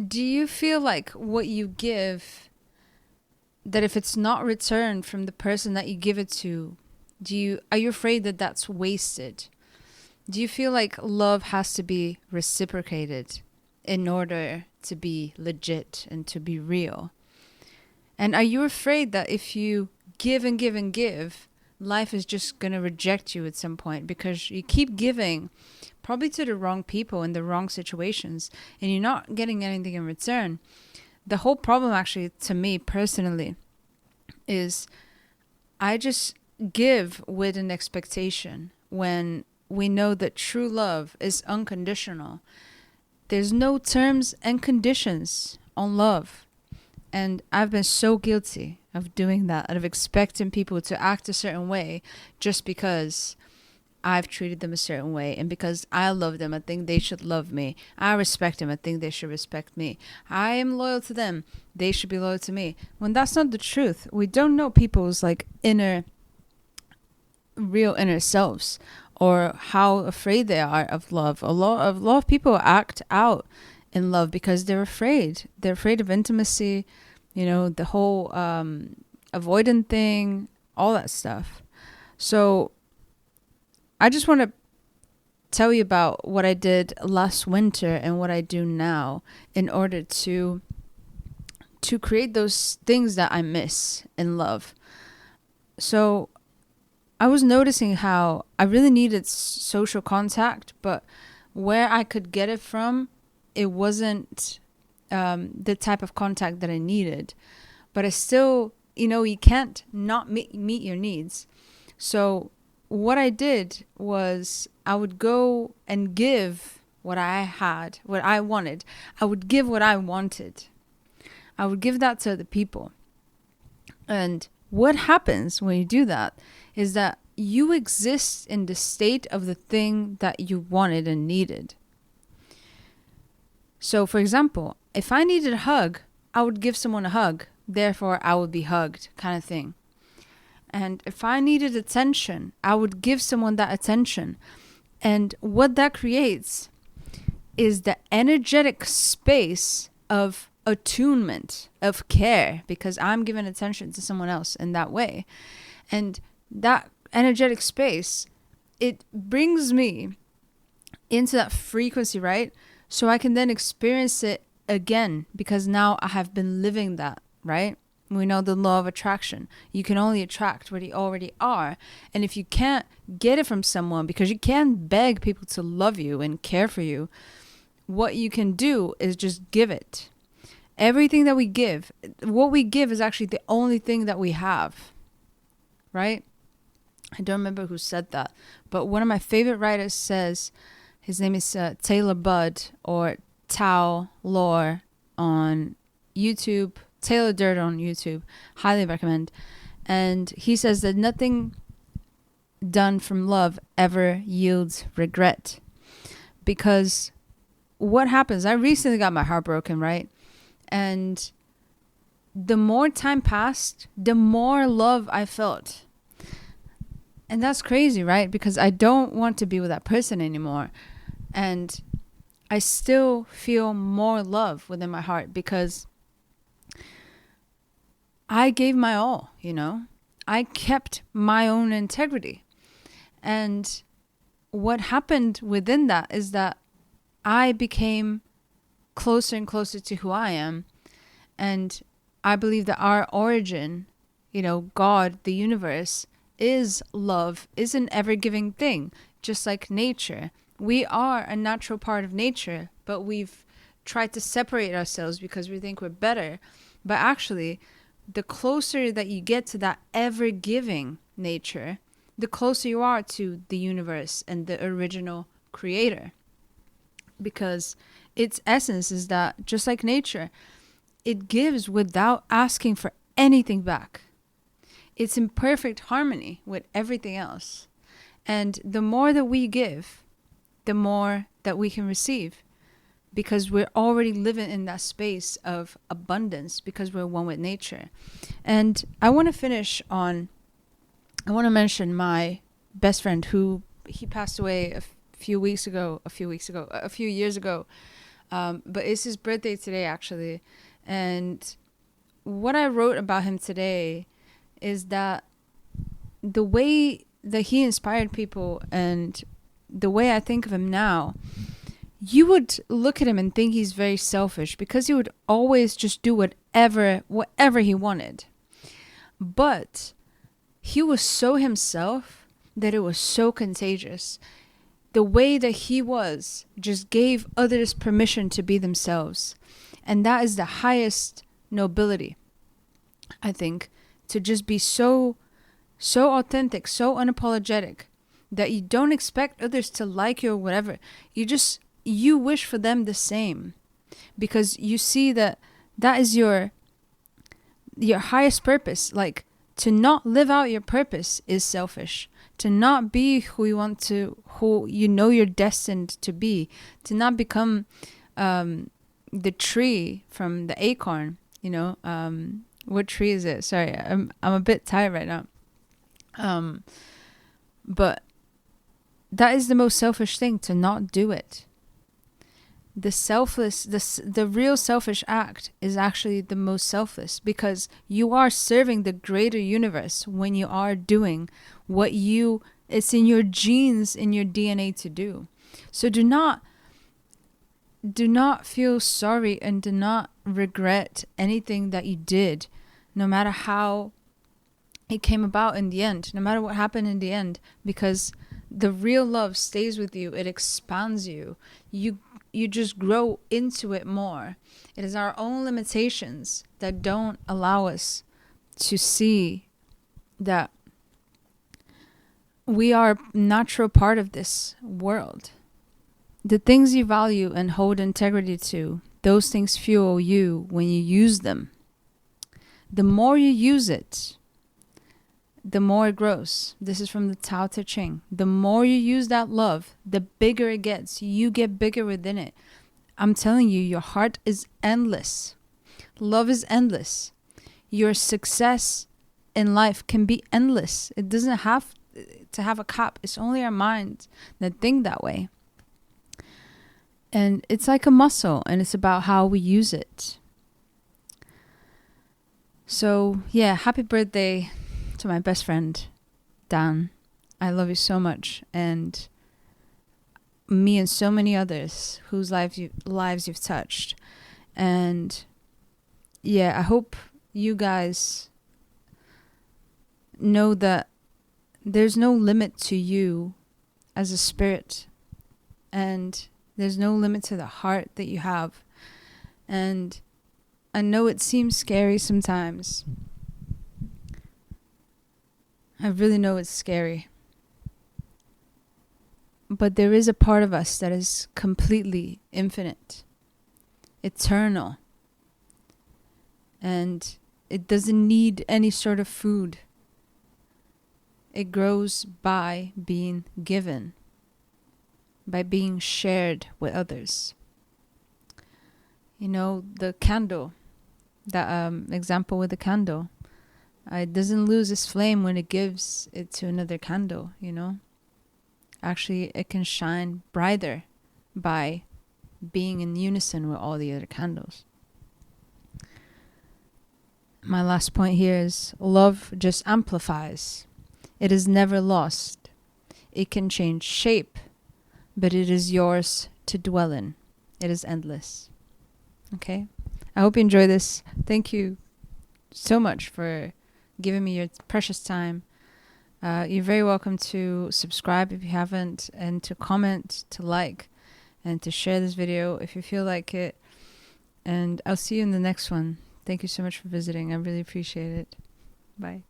Do you feel like what you give, that if it's not returned from the person that you give it to, are you afraid that that's wasted? Do you feel like love has to be reciprocated in order to be legit and to be real? And are you afraid that if you give and give and give, life is just going to reject you at some point because you keep giving, probably to the wrong people in the wrong situations, and you're not getting anything in return? The whole problem, actually, to me personally, is I just give with an expectation when we know that true love is unconditional. There's no terms and conditions on love. And I've been so guilty of doing that, of expecting people to act a certain way just because I've treated them a certain way. And because I love them, I think they should love me. I respect them, I think they should respect me. I am loyal to them, they should be loyal to me. When that's not the truth. We don't know people's like real inner selves, or how afraid they are of love. A lot of people act out in love because they're afraid. They're afraid of intimacy, the whole avoidant thing, all that stuff. So I just want to tell you about what I did last winter and what I do now in order to create those things that I miss in love. So I was noticing how I really needed social contact, but where I could get it from, it wasn't the type of contact that I needed. But I still, you can't not meet your needs. So what I did was I would go and give what I had, what I wanted. I would give what I wanted. I would give that to the people. And what happens when you do that is that you exist in the state of the thing that you wanted and needed. So, for example, if I needed a hug, I would give someone a hug. Therefore, I would be hugged, kind of thing. And if I needed attention, I would give someone that attention. And what that creates is the energetic space of attunement, of care, because I'm giving attention to someone else in that way. And that energetic space, it brings me into that frequency, right? So I can then experience it again, because now I have been living that, right? We know the law of attraction. You can only attract what you already are. And if you can't get it from someone, because you can't beg people to love you and care for you, what you can do is just give it. Everything that we give, what we give is actually the only thing that we have, right? I don't remember who said that, but one of my favorite writers says, his name is Taylor Budd, or Tao Lore on YouTube, Taylor Durden on YouTube, highly recommend. And he says that nothing done from love ever yields regret. Because what happens, I recently got my heart broken, right? And the more time passed, the more love I felt. And that's crazy, right? Because I don't want to be with that person anymore. And I still feel more love within my heart because I gave my all, I kept my own integrity. And what happened within that is that I became closer and closer to who I am. And I believe that our origin, God, the universe, is love, is an ever-giving thing, just like nature. We are a natural part of nature, but we've tried to separate ourselves because we think we're better. But actually, the closer that you get to that ever-giving nature, the closer you are to the universe and the original creator. Because its essence is that, just like nature, it gives without asking for anything back. It's in perfect harmony with everything else. And the more that we give, the more that we can receive. Because we're already living in that space of abundance, because we're one with nature. And I want to mention my best friend who he passed away a few years ago. But it's his birthday today, actually. And what I wrote about him today is that the way that he inspired people and the way I think of him now, you would look at him and think he's very selfish because he would always just do whatever he wanted. But he was so himself that it was so contagious. The way that he was just gave others permission to be themselves. And that is the highest nobility, I think, to just be so authentic, so unapologetic that you don't expect others to like you or whatever. You wish for them the same because you see that is your highest purpose. Like, to not live out your purpose is selfish. To not be who you know you're destined to be. To not become the tree from the acorn, you know. What tree is it? Sorry, I'm a bit tired right now. But that is the most selfish thing, to not do it. The real selfish act is actually the most selfless, because you are serving the greater universe when you are doing what it's in your genes, in your DNA to do. So do not feel sorry and do not regret anything that you did, no matter how it came about in the end, no matter what happened in the end, because the real love stays with you. It expands you. You just grow into it more. It is our own limitations that don't allow us to see that we are a natural part of this world. The things you value and hold integrity to, those things fuel you when you use them. The more you use it, the more it grows. This is from the Tao Te Ching. The more you use that love, the bigger it gets. You get bigger within it. I'm telling you, your heart is endless. Love is endless. Your success in life can be endless. It doesn't have to have a cap. It's only our minds that think that way. And it's like a muscle, and it's about how we use it. So, yeah, happy birthday to my best friend, Dan. I love you so much. And me and so many others whose lives you've touched. And yeah, I hope you guys know that there's no limit to you as a spirit, and there's no limit to the heart that you have. And I know it seems scary sometimes. I really know it's scary. But there is a part of us that is completely infinite, eternal. And it doesn't need any sort of food. It grows by being given, by being shared with others. You know, the candle, that example with the candle. It doesn't lose its flame when it gives it to another candle, you know. Actually, it can shine brighter by being in unison with all the other candles. My last point here is love just amplifies. It is never lost. It can change shape, but it is yours to dwell in. It is endless. Okay? I hope you enjoy this. Thank you so much for giving me your precious time. You're very welcome to subscribe if you haven't, and to comment, to like, and to share this video if you feel like it. And I'll see you in the next one. Thank you so much for visiting. I really appreciate it. Bye.